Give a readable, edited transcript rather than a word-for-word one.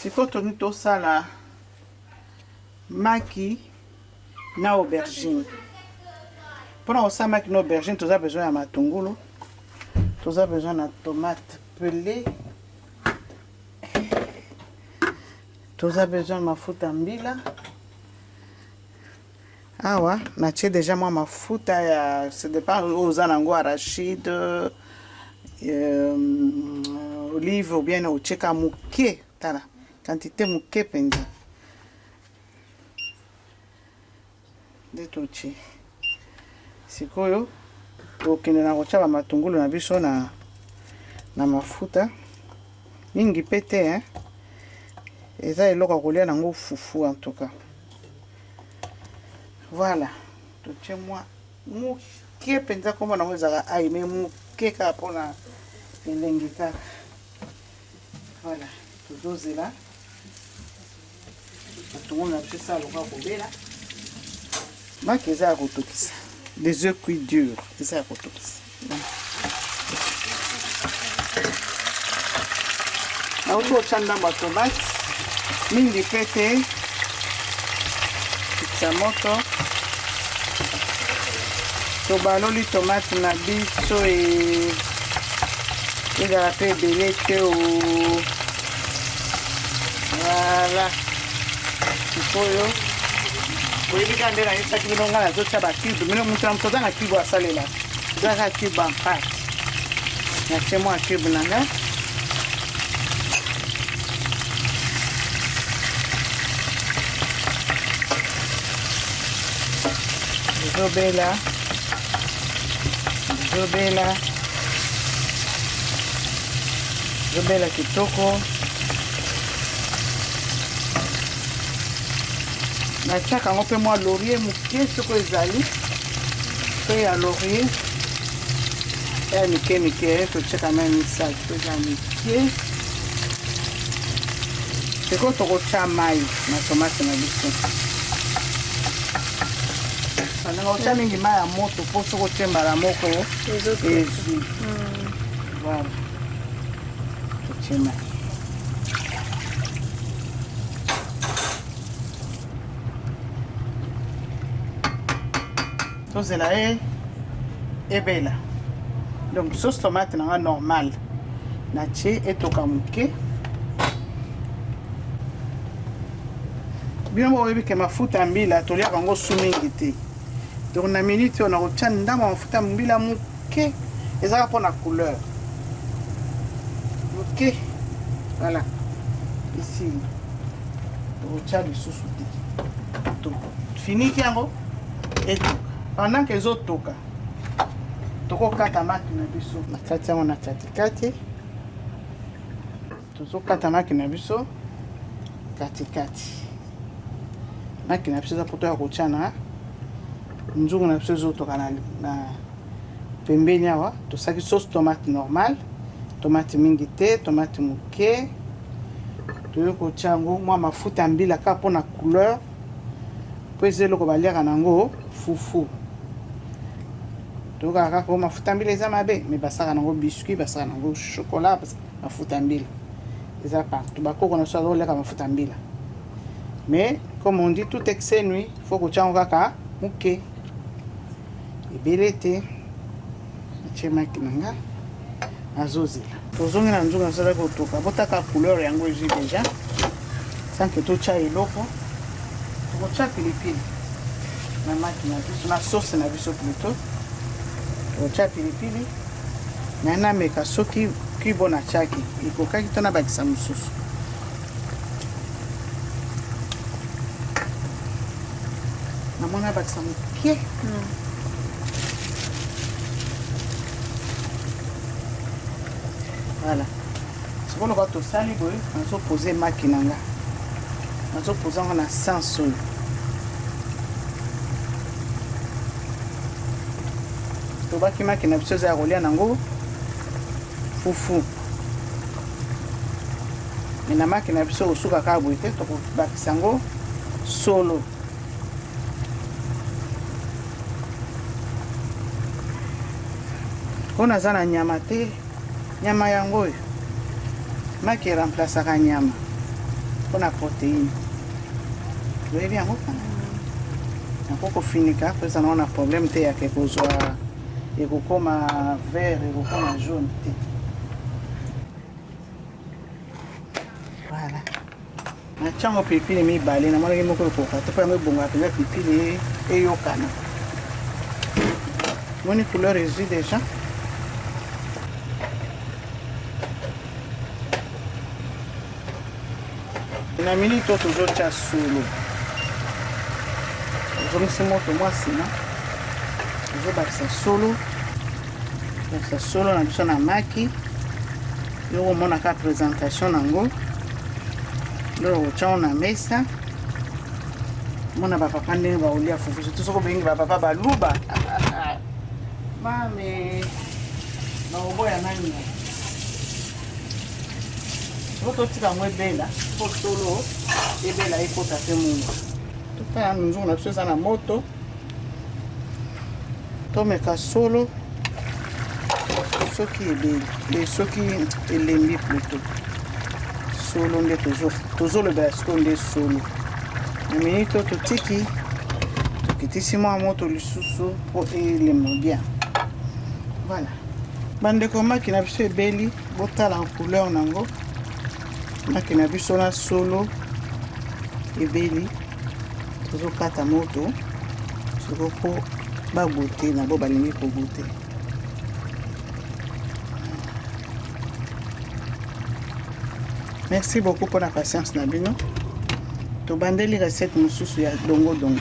sikoyo tolingi tosala maki na aubergine. Mpona kosala maki na aubergine toza besoin ya matungulu, toza besoin na tomate pelée, toza besoin de mafuta mbila. Awa natie déjà mwa mafuta ya ça dépend oza nango arachide, olive ou bien ocheka muke, tala quantité muke penza nde totie. Sikoyo tokende na kotia bamatungulu na biso na mafuta mingi pe te, hein? Eza eloko kolia nango fufu en tout cas. Voilà, totie mwa muke penza kombo nango ezaka ai me muke kaka mpona elengi kaka. Voilà, tozozela matungulu na biso esala loka kobela. Maki eza ya kotokisa, des œufs cuits durs eza ya kotokisa. Nauti otya ndambo ya tomate mingi pe te, kitisa moto tobaloli tomate na biso ezala pe ebele te. Voilà, sikoyo oyebi kaka nde nayebisaki bino ngai nazotya bakibe mino moto na moto aza na kibe asalela eza kaka kibe ampate. Natie mwa kibe na ngai ezobela kitoko. Natiaka yango mpe mwa laurier moke soko ezali pe ya laurier ya mike mike, totiaka me misaki mpe eza mike. Sikoyo tokotya mai na tomate na biso, ndenge otya mingi mai ya moto mpo soko otye mbala moko ezwi. Voilà, totie mai. Tozela ebela. Donc sauce tomate nanga normal natie etoka moke. Bino boyebi ke mafuta mbila toliaka yango su mingi te, donc na minute oyo nakotia ndambo mafuta mbila moke ezaka mpona couleur moke. Voilà, ici tokotia lisusu te, finiki yango etoka. Pendant que ezotoka tokokata maki na biso na kati yango na katikati, tozokata maki na biso katikati. Maki na biso eza poto ya kotia na nzungu na biso ezotoka na pembeni. Awa tosaki sauce tomate normal, tomate mingi te, tomate moke. Toyo kotia yango mwa mafuta mbila kaka mpona couleur po eza eloko baliaka nango fufu. Toyoka kaka mafuta mbila eza mabe, me basaka nango biscuit, basaka nango chocolat, mafuta mbila eza partout. Bakoko na so azoleka mafuta mbila, mais comme on dit tout excès nuit, faut kotia yango kaka moke ebele te. Atie maki nanga azozela, tozongi na nzungu nasala kotoka botaka couleur yango ezwi déjà sans que totia eloko. Tokotia pilipili na maki na biso na sauce na biso plutôt. Tokotia pilipili na nameka soki kibo na tiaki ekokaki to na bakisa mosusu. Namona bakisa moke. Voilà, sikoyo lokola tosali boye nazopose maki nanga, nazopose yango na sens oyo. Tobaki maki na biso eza ya kolia nango fufu, me na maki na biso osuka kaka boye te, tokobakisa yango solo. Oyo naza na nyama te, nyama yango oyo maki remplaçaka nyama. mpona protéine toyebi yango kana yango kofinika mpo eza nango na problème te yake kozwa ekokoma vert ekokoma jaune te. Voilà, natiango pilipili mibale namonaki moko ekoka te mpo yango ebongaka mpenza pilipili eyokana. Moni couleur ezwi déjà. Na minute oyo tozotia solo tozongisi moto mwa nsima tozobakisa solo na biso na maki yo komonaka présentation nango lelo kotiango na mesa mona bapapa ndenge baolia fufu surtout soki obengi bapapa baluba mame baoboya nani soko totika yango ebela po solo ebela ekota te mungu totala nzungu na biso eza na moto tomeka solo soki ebeli soki elembi pluto solo nde tozolobela sikoyo nde solo na minute oyo tokitisi mwa moto lisusu mpo elema bien. Voilà, bandeko maki na biso ebeli botala couleur nango maki na biso na solo ebeli tozokata moto soko mpo bagote na bo balingi kogote. Merci beaucoup pour la patience na bino. Tobandeli recette mosusu ya dongo dongo.